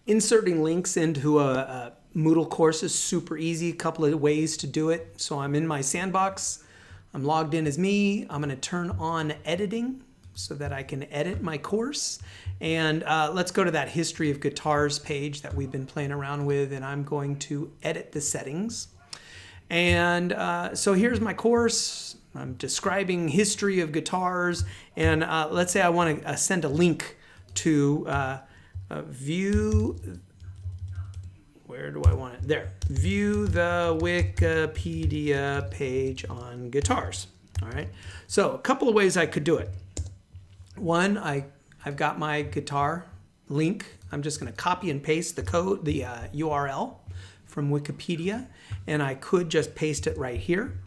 Inserting links into a Moodle course is super easy. A couple of ways to do it. So I'm in my sandbox. I'm logged in as me. I'm going to turn on editing so that I can edit my course. And let's go to that history of guitars page that we've been playing around with, and I'm going to edit the settings. And so here's my course. I'm describing history of guitars, and let's say I want to send a link to view. Where do I want it? There. View the Wikipedia page on guitars. All right. So a couple of ways I could do it. One, I've got my guitar link. I'm just going to copy and paste the code, the URL from Wikipedia, and I could just paste it right here.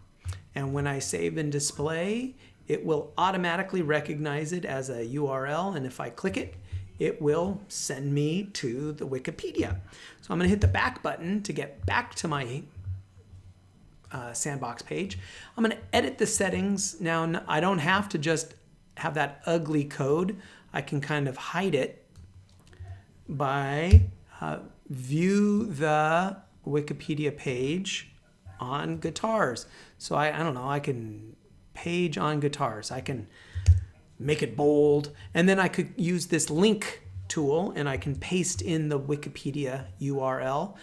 And when I save and display, it will automatically recognize it as a URL, and if I click it, it will send me to the Wikipedia. So I'm going to hit the back button to get back to my sandbox page. I'm going to edit the settings. Now, I don't have to just have that ugly code. I can kind of hide it by view the Wikipedia page on guitars. So I don't know, I can page on guitars. I can make it bold, and then I could use this link tool and I can paste in the Wikipedia URL.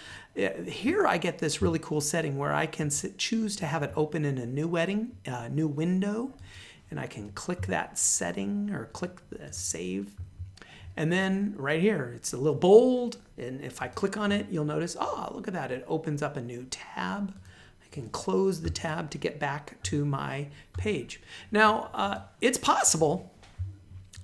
Here I get this really cool setting where I can choose to have it open in a new window, and I can click that setting or click the save. And then right here, it's a little bold, and if I click on it, you'll notice, oh, look at that, it opens up a new tab. I can close the tab to get back to my page. Now, it's possible,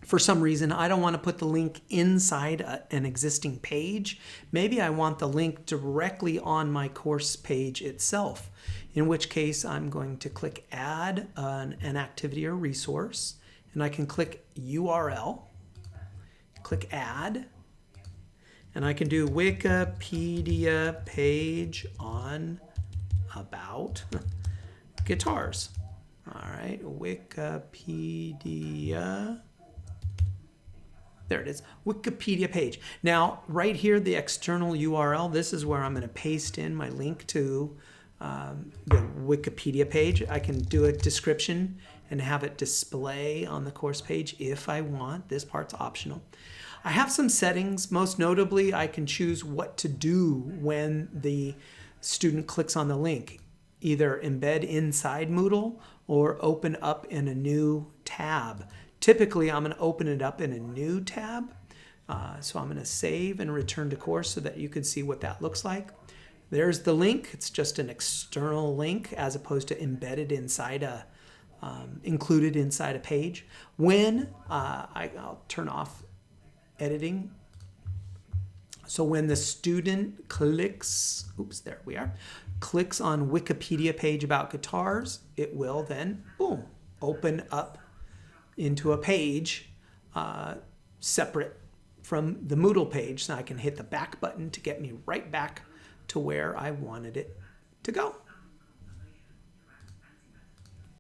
for some reason, I don't want to put the link inside an existing page. Maybe I want the link directly on my course page itself, in which case I'm going to click Add an activity or resource, and I can click URL, click Add, and I can do Wikipedia page on about guitars. All right, Wikipedia. There it is, Wikipedia page. Now, right here, the external URL, this is where I'm going to paste in my link to the Wikipedia page. I can do a description and have it display on the course page if I want. This part's optional. I have some settings. Most notably, I can choose what to do when the student clicks on the link. Either embed inside Moodle or open up in a new tab. Typically, I'm going to open it up in a new tab. So I'm going to save and return to course so that you can see what that looks like. There's the link. It's just an external link as opposed to embedded inside included inside a page. When I'll turn off editing. So when the student clicks, there we are, clicks on Wikipedia page about guitars, it will then, boom, open up into a page separate from the Moodle page. So I can hit the back button to get me right back to where I wanted it to go.